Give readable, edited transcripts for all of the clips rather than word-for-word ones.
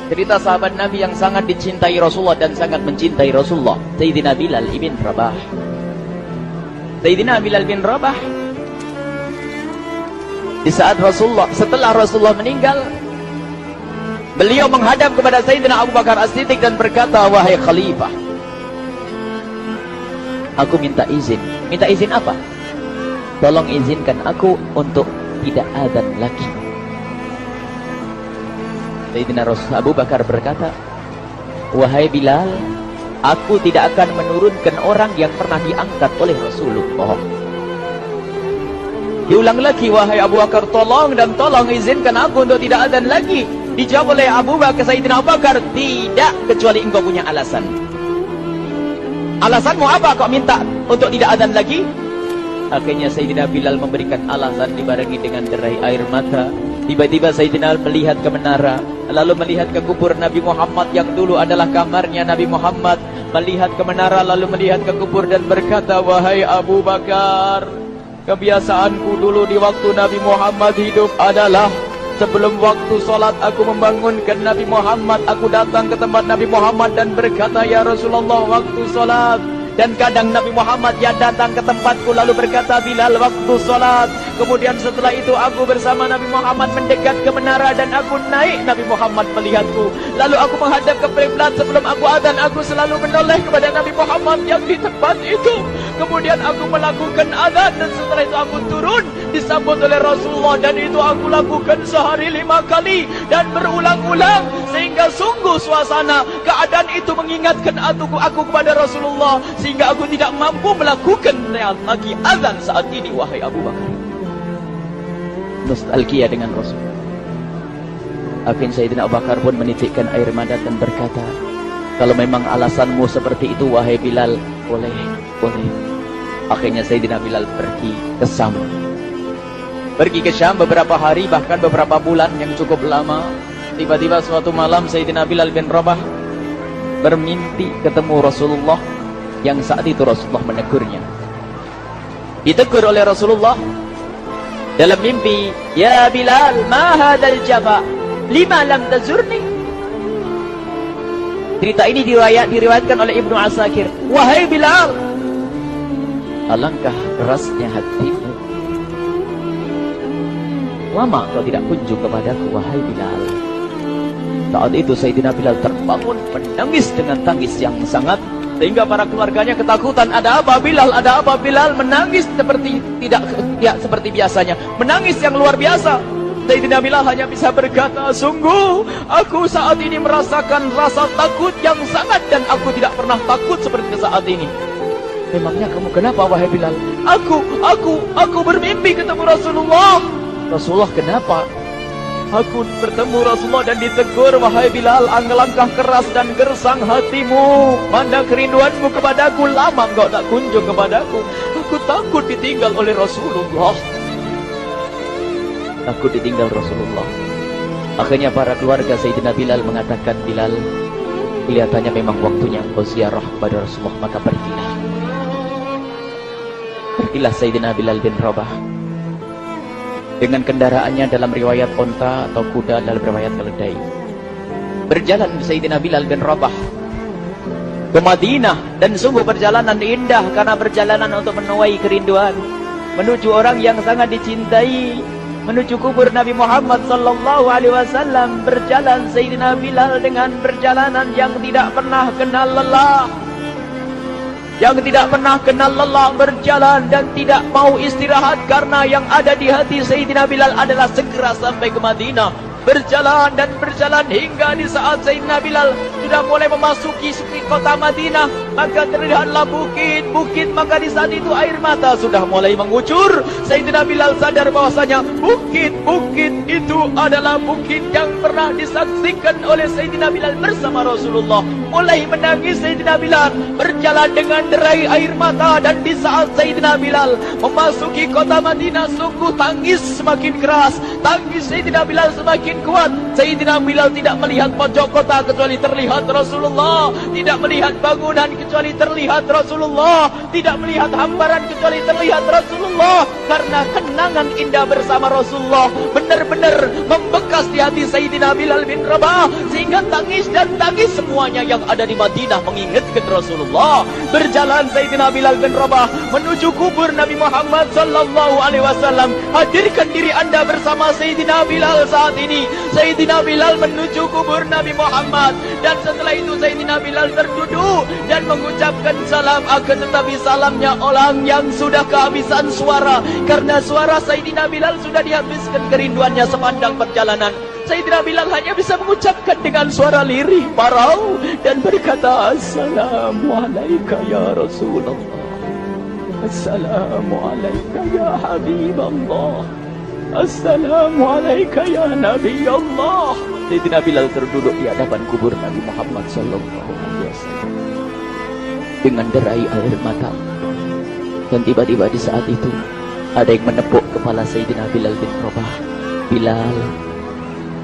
Cerita sahabat Nabi yang sangat dicintai Rasulullah dan sangat mencintai Rasulullah, Sayyidina Bilal ibn Rabah. Sayyidina Bilal bin Rabah, di saat setelah Rasulullah meninggal, beliau menghadap kepada Sayyidina Abu Bakar As-Siddiq dan berkata, wahai khalifah, aku minta izin. Minta izin apa? Tolong izinkan aku untuk tidak adzan lagi. Sayyidina Abu Bakar berkata, wahai Bilal, aku tidak akan menurunkan orang yang pernah diangkat oleh Rasulullah. Diulang lagi, wahai Abu Bakar, tolong dan tolong izinkan aku untuk tidak adzan lagi. Dijawab oleh Abu Bakar, Sayyidina Abu Bakar, tidak, kecuali engkau punya alasan. Alasanmu apa kau minta untuk tidak adzan lagi? Akhirnya Sayyidina Bilal memberikan alasan dibarengi dengan derai air mata. Tiba-tiba Sayyidina melihat ke menara, lalu melihat ke kubur Nabi Muhammad yang dulu adalah kamarnya Nabi Muhammad. Melihat ke menara, lalu melihat ke kubur dan berkata, wahai Abu Bakar, kebiasaanku dulu di waktu Nabi Muhammad hidup adalah sebelum waktu solat aku membangunkan Nabi Muhammad. Aku datang ke tempat Nabi Muhammad dan berkata, ya Rasulullah, waktu solat. Dan kadang Nabi Muhammad yang datang ke tempatku lalu berkata, Bilal, waktu solat. Kemudian setelah itu aku bersama Nabi Muhammad mendekat ke menara dan aku naik, Nabi Muhammad melihatku. Lalu aku menghadap ke kiblat. Sebelum aku adzan, aku selalu menoleh kepada Nabi Muhammad yang di tempat itu. Kemudian aku melakukan adzan dan setelah itu aku turun disambut oleh Rasulullah, dan itu aku lakukan sehari 5 kali dan berulang-ulang, sehingga sungguh suasana keadaan itu mengingatkan aku kepada Rasulullah, sehingga aku tidak mampu melakukan lagi azan saat ini. Wahai Abu Bakar, nostalgia dengan Rasul. Akhirnya Sayyidina Abu Bakar pun menitikkan air mata dan berkata, kalau memang alasanmu seperti itu wahai Bilal, boleh. Akhirnya Sayyidina Bilal pergi ke Syam beberapa hari, bahkan beberapa bulan yang cukup lama. Tiba-tiba suatu malam Sayyidina Bilal bin Rabah bermimpi ketemu Rasulullah, yang saat itu Rasulullah menegurnya. Ditegur oleh Rasulullah dalam mimpi, ya Bilal, ma hadzal jafa, lima lam tazurni. Cerita ini diriwayatkan oleh Ibnu Asakir. Wahai Bilal, alangkah kerasnya hatimu, lama kau tidak kunjung kepadaku wahai Bilal. Saat itu Sayyidina Bilal terbangun menangis dengan tangis yang sangat, sehingga para keluarganya ketakutan. Ada apa Bilal? Ada apa Bilal? Menangis seperti tidak seperti biasanya, menangis yang luar biasa. Sayyidina Bilal hanya bisa berkata, sungguh aku saat ini merasakan rasa takut yang sangat, dan aku tidak pernah takut seperti saat ini. Memangnya kamu kenapa wahai Bilal? Aku bermimpi ketemu Rasulullah. Rasulullah kenapa? Aku bertemu Rasulullah dan ditegur, wahai Bilal, alangkah keras dan gersang hatimu, mana kerinduanmu kepadaku, lama engkau tak kunjung kepadaku. Aku takut ditinggal oleh Rasulullah. Takut ditinggal Rasulullah. Akhirnya para keluarga Sayyidina Bilal mengatakan, Bilal, kelihatannya memang waktunya engkau ziarah kepada Rasulullah, maka pergilah. Pergilah Sayyidina Bilal bin Rabah dengan kendaraannya, dalam riwayat onta atau kuda, dalam riwayat keledai. Berjalan Sayyidina Bilal bin Rabah ke Madinah, dan sungguh perjalanan indah karena perjalanan untuk menuai kerinduan, menuju orang yang sangat dicintai, menuju kubur Nabi Muhammad sallallahu alaihi wasallam. Berjalan Sayyidina Bilal dengan perjalanan yang tidak pernah kenal lelah, berjalan dan tidak mau istirahat, karena yang ada di hati Sayyidina Bilal adalah segera sampai ke Madinah. Berjalan dan berjalan hingga di saat Sayyidina Bilal sudah mulai memasuki kota Madinah, maka terlihatlah bukit-bukit, maka di saat itu air mata sudah mulai mengucur. Sayyidina Bilal sadar bahwasanya bukit-bukit itu adalah bukit yang pernah disaksikan oleh Sayyidina Bilal bersama Rasulullah. Mulai menangis Sayyidina Bilal, berjalan dengan derai air mata, dan di saat Sayyidina Bilal memasuki kota Madinah, sungguh tangis semakin keras, tangis Sayyidina Bilal semakin kuat. Sayyidina Bilal tidak melihat pojok kota kecuali terlihat Rasulullah, tidak melihat bangunan kecuali terlihat Rasulullah, tidak melihat hamparan kecuali terlihat Rasulullah, karena kenangan indah bersama Rasulullah benar-benar membekas membekas di hati Sayyidina Bilal bin Rabah, sehingga tangis dan tangis semuanya yang ada di Madinah mengingatkan Rasulullah. Berjalan Sayyidina Bilal bin Rabah menuju kubur Nabi Muhammad sallallahu alaihi wasallam. Hadirkan diri Anda bersama Sayyidina Bilal saat ini. Sayyidina Bilal menuju kubur Nabi Muhammad, dan setelah itu Sayyidina Bilal terduduk dan mengucapkan salam, akan tetapi salamnya orang yang sudah kehabisan suara, karena suara Sayyidina Bilal sudah dihabiskan kerinduannya sepanjang perjalanan. Sayyidina Bilal hanya bisa mengucapkan dengan suara lirih parau dan berkata, Assalamualaikum ya Rasulullah, Assalamualaikum ya Habiballah, Assalamualaikum ya Nabi Allah. Sayyidina Bilal terduduk di hadapan kubur Nabi Muhammad sallallahu alaihi wasallam dengan derai air mata. Dan tiba-tiba di saat itu ada yang menepuk kepala Sayyidina Bilal bin Rabah. Bilal.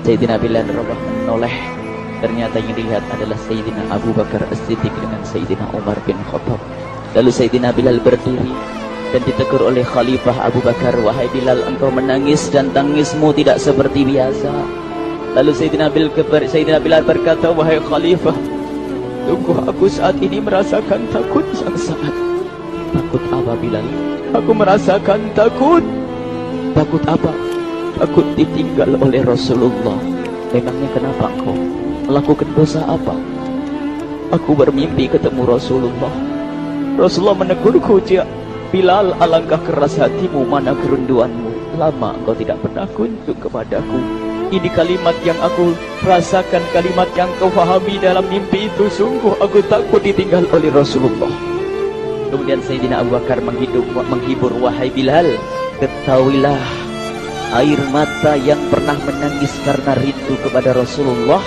Sayyidina Bilal bin Rabah menoleh. Ternyata yang dilihat adalah Sayyidina Abu Bakar As-Siddiq dengan Sayyidina Umar bin Khattab. Lalu Sayyidina Bilal berdiri dan ditegur oleh Khalifah Abu Bakar, wahai Bilal, engkau menangis dan tangismu tidak seperti biasa. Lalu Sayyidina Bilal berkata, wahai Khalifah, sungguh aku saat ini merasakan takut yang sangat. Takut apa Bilal? Aku merasakan takut. Takut apa? Takut ditinggal oleh Rasulullah. Memangnya kenapa engkau melakukan dosa apa? Aku bermimpi ketemu Rasulullah. Rasulullah menegurku, Bilal, alangkah keras hatimu, mana kerinduanmu. Lama engkau tidak pernah kunjung kepadaku. Ini kalimat yang aku rasakan, kalimat yang kau fahami dalam mimpi itu. Sungguh aku takut ditinggal oleh Rasulullah. Kemudian Sayyidina Abu Bakar menghibur, wahai Bilal, ketahuilah, air mata yang pernah menangis karena rindu kepada Rasulullah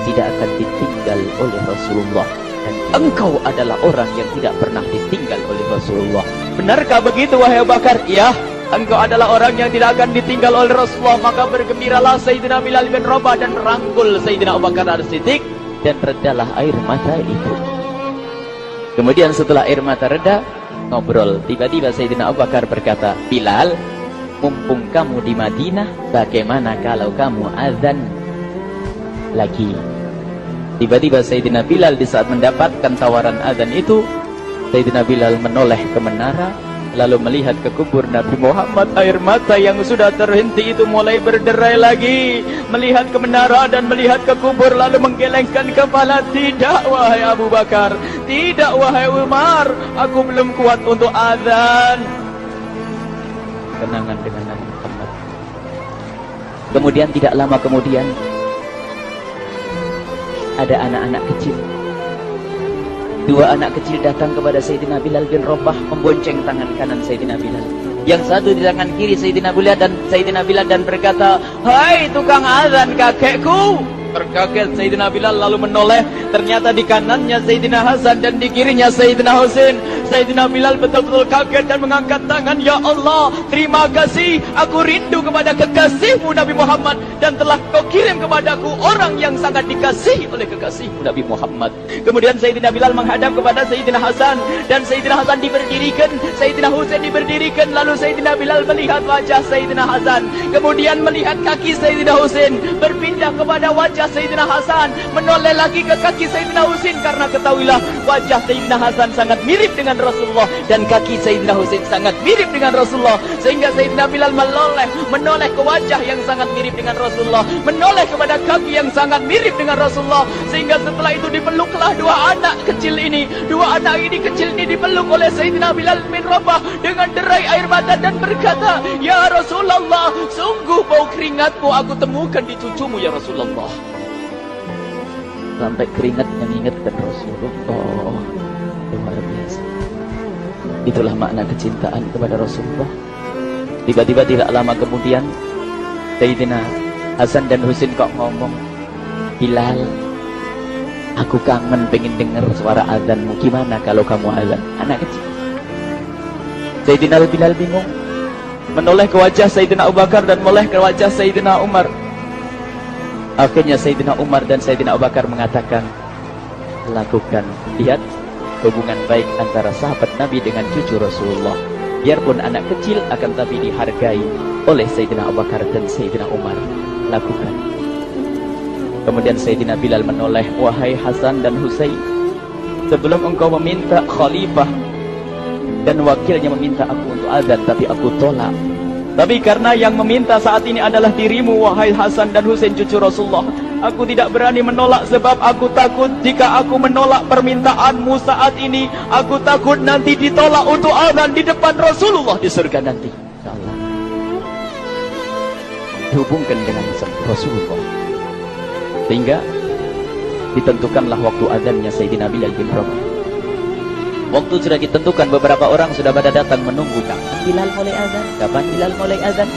tidak akan ditinggal oleh Rasulullah. Dan engkau adalah orang yang tidak pernah ditinggal oleh Rasulullah. Benarkah begitu wahai Abu Bakar? Ya, engkau adalah orang yang tidak akan ditinggal oleh Rasulullah. Maka bergembiralah Sayyidina Bilal bin Rabah dan merangkul Sayyidina Abu Bakar As-Siddiq, dan redalah air mata itu. Kemudian setelah air mata reda, ngobrol. Tiba-tiba Sayyidina Abu Bakar berkata, Bilal, mumpung kamu di Madinah, bagaimana kalau kamu azan lagi? Tiba-tiba Sayyidina Bilal di saat mendapatkan tawaran azan itu, Sayyidina Bilal menoleh ke menara, lalu melihat ke kubur Nabi Muhammad. Air mata yang sudah terhenti itu mulai berderai lagi. Melihat ke menara dan melihat ke kubur, lalu menggelengkan kepala. Tidak wahai Abu Bakar, tidak wahai Umar, aku belum kuat untuk azan. Kenangan dengan Nabi Muhammad. Kemudian tidak lama kemudian ada anak-anak kecil. Dua anak kecil datang kepada Sayyidina Bilal bin Rabah, membonceng tangan kanan Sayyidina Bilal. Yang satu di tangan kiri Sayyidina Bilal dan berkata, hai tukang azan kakekku. Terkaget Sayyidina Bilal lalu menoleh. Ternyata di kanannya Sayyidina Hasan dan di kirinya Sayyidina Husain. Sayyidina Bilal betul-betul kaget dan mengangkat tangan. Ya Allah, terima kasih. Aku rindu kepada kekasihmu Nabi Muhammad, dan telah kau kirim kepadaku orang yang sangat dikasihi oleh kekasihmu Nabi Muhammad. Kemudian Sayyidina Bilal menghadap kepada Sayyidina Hasan, dan Sayyidina Hasan diberdirikan, Sayyidina Husain diberdirikan. Lalu Sayyidina Bilal melihat wajah Sayyidina Hasan, kemudian melihat kaki Sayyidina Husain, berpindah kepada wajah Sayyidina Hasan, menoleh lagi ke kaki Sayyidina Husain, karena ketahuilah wajah Sayyidina Hasan sangat mirip dengan Rasulullah dan kaki Sayyidina Husain sangat mirip dengan Rasulullah, sehingga Sayyidina Bilal menoleh ke wajah yang sangat mirip dengan Rasulullah, menoleh kepada kaki yang sangat mirip dengan Rasulullah, sehingga setelah itu dipeluklah dua anak kecil ini. Dua anak ini kecil ini dipeluk oleh Sayyidina Bilal bin Rabah dengan derai air mata dan berkata, ya Rasulullah, sungguh bau keringatmu aku temukan di cucumu ya Rasulullah. Sampai keringat mengingatkan Rasulullah. Luar biasa. Itulah makna kecintaan kepada Rasulullah. Tiba-tiba tidak lama kemudian Sayyidina Hasan dan Husain kok ngomong, Bilal, aku kangen pengen dengar suara azanmu. Gimana kalau kamu azan? Anak kecil. Sayyidina Bilal bingung, menoleh ke wajah Sayyidina Abu Bakar dan menoleh ke wajah Sayyidina Umar. Akhirnya Sayyidina Umar dan Sayyidina Abu Bakar mengatakan, lakukan. Lihat hubungan baik antara sahabat Nabi dengan cucu Rasulullah. Biarpun anak kecil, akan tapi dihargai oleh Sayyidina Abu Bakar dan Sayyidina Umar. Lakukan. Kemudian Sayyidina Bilal menoleh, wahai Hasan dan Husain, sebelum engkau meminta khalifah dan wakilnya meminta aku untuk azan, tapi aku tolak. Tapi karena yang meminta saat ini adalah dirimu, wahai Hasan dan Husain cucu Rasulullah, aku tidak berani menolak, sebab aku takut jika aku menolak permintaanmu saat ini, aku takut nanti ditolak untuk azan di depan Rasulullah di surga nanti. Allah dihubungkan dengan Rasulullah, sehingga ditentukanlah waktu azannya Sayyidina Bilal bin Rabah. Waktu sudah ditentukan, beberapa orang sudah pada datang menunggu, kapan Bilal mulai azan, kapan Bilal mulai azan.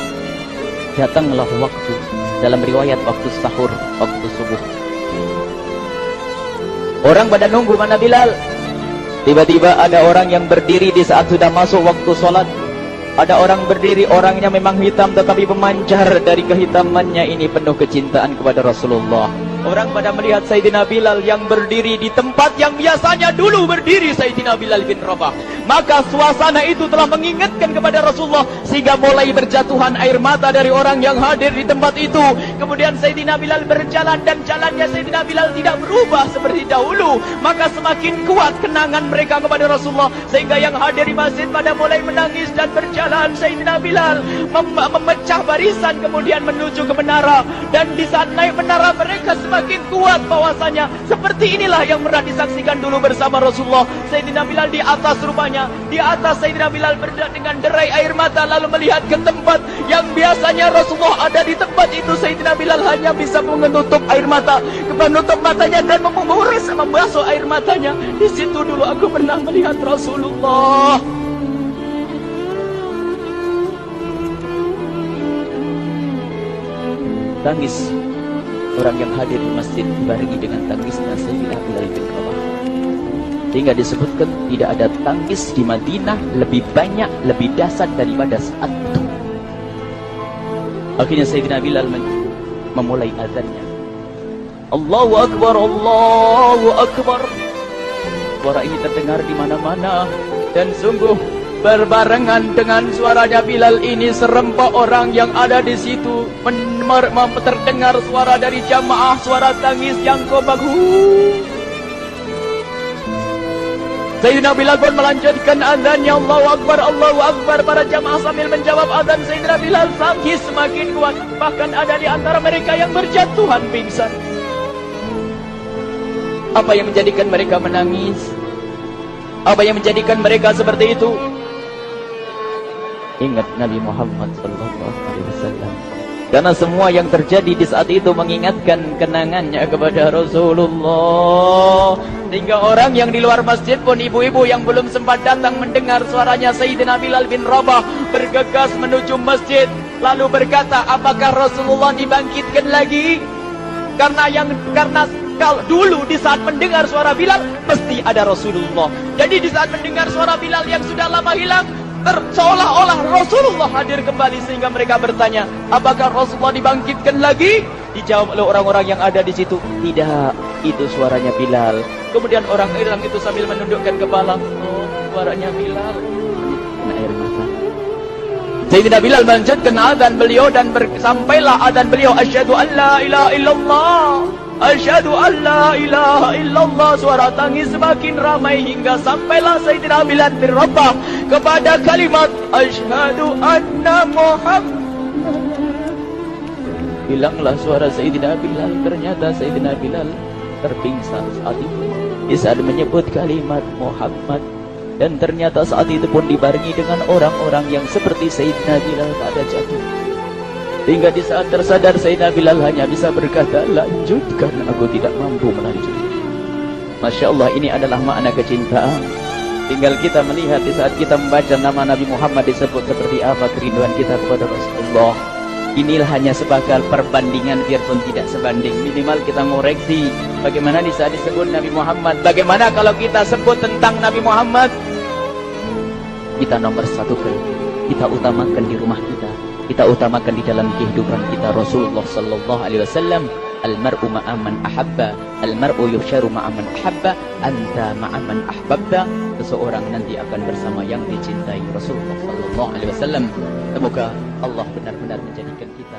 Datanglah waktu, dalam riwayat waktu sahur, waktu subuh. Orang pada nunggu mana Bilal. Tiba-tiba ada orang yang berdiri di saat sudah masuk waktu sholat. Ada orang berdiri, orangnya memang hitam tetapi memancar dari kehitamannya ini penuh kecintaan kepada Rasulullah. Orang pada melihat Sayyidina Bilal yang berdiri di tempat yang biasanya dulu berdiri Sayyidina Bilal bin Rabah. Maka suasana itu telah mengingatkan kepada Rasulullah, sehingga mulai berjatuhan air mata dari orang yang hadir di tempat itu. Kemudian Sayyidina Bilal berjalan, dan jalannya Sayyidina Bilal tidak berubah seperti dahulu. Maka semakin kuat kenangan mereka kepada Rasulullah, sehingga yang hadir di masjid pada mulai menangis dan berjalan. Sayyidina Bilal memecah barisan kemudian menuju ke menara, dan di saat naik menara mereka semakin kuat bahwasanya seperti inilah yang pernah disaksikan dulu bersama Rasulullah. Sayyidina Bilal di atas, rupanya di atas Sayyidina Bilal dengan derai air mata, lalu melihat ke tempat yang biasanya Rasulullah ada di tempat itu. Sayyidina Bilal hanya bisa menutup air mata, menutup matanya dan membasuh air matanya. Di situ dulu aku pernah melihat Rasulullah. Tangis orang yang hadir di masjid dibarengi dengan tangisnya Sayyidina Bilal bin Rabah, hingga disebutkan tidak ada tangis di Madinah lebih banyak, lebih dahsyat daripada saat itu. Akhirnya Sayyidina Bilal memulai azannya. Allahu Akbar, Allahu Akbar. Suara ini terdengar di mana-mana, dan sungguh berbarengan dengan suaranya Bilal ini serempak orang yang ada di situ terdengar suara dari jamaah, suara tangis yang kobagu. Sayyidina Bilal pun melanjutkan azannya, Allahu Akbar, Allahu Akbar. Para jamaah sambil menjawab azan Sayyidina Bilal, tangis semakin kuat. Bahkan ada di antara mereka yang berjatuhan pingsan. Apa yang menjadikan mereka menangis? Apa yang menjadikan mereka seperti itu? Ingat Nabi Muhammad SAW. Karena semua yang terjadi di saat itu mengingatkan kenangannya kepada Rasulullah. Sehingga orang yang di luar masjid pun, ibu-ibu yang belum sempat datang mendengar suaranya Sayyidina Bilal bin Rabah, bergegas menuju masjid, lalu berkata, apakah Rasulullah dibangkitkan lagi? Karena kalau dulu di saat mendengar suara Bilal mesti ada Rasulullah. Jadi di saat mendengar suara Bilal yang sudah lama hilang, seolah-olah Rasulullah hadir kembali, sehingga mereka bertanya, apakah Rasulullah dibangkitkan lagi? Dijawab oleh orang-orang yang ada di situ, tidak, itu suaranya Bilal. Kemudian orang-orang itu sambil menundukkan kepala, oh, suaranya Bilal. Kena air mata. Sayyidina Bilal melanjutkan azan beliau, dan sampailah azan beliau, asyhadu an la ilaha illallah, asyhadu an la ilaha illallah. Suara tangis semakin ramai hingga sampailah Sayyidina Bilal bin Rabah kepada kalimat asyhadu anna Muhammad. Bilanglah suara Sayyidina Bilal. Ternyata Sayyidina Bilal terpingsan saat itu di saat menyebut kalimat Muhammad, dan ternyata saat itu pun dibarengi dengan orang-orang yang seperti Sayyidina Bilal pada jatuh. Hingga di saat tersadar Sayyidina Bilal hanya bisa berkata, lanjutkan, aku tidak mampu melanjutkan. Masya Allah, ini adalah makna kecintaan. Tinggal kita melihat di saat kita membaca nama Nabi Muhammad disebut seperti apa kerinduan kita kepada Rasulullah. Inilah hanya sebagai perbandingan, biarpun tidak sebanding. Minimal kita ngoreksi bagaimana di saat disebut Nabi Muhammad. Bagaimana kalau kita sebut tentang Nabi Muhammad? Kita nomor satukan, kita utamakan di rumah kita utamakan di dalam kehidupan kita Rasulullah sallallahu alaihi wasallam. Al-mar'u ma'aman ahabba, al-mar'u yusharu ma'aman ahabba, anta ma'aman ahbabta. Seseorang nanti akan bersama yang dicintai Rasulullah sallallahu alaihi wasallam. Semoga Allah benar-benar menjadikan kita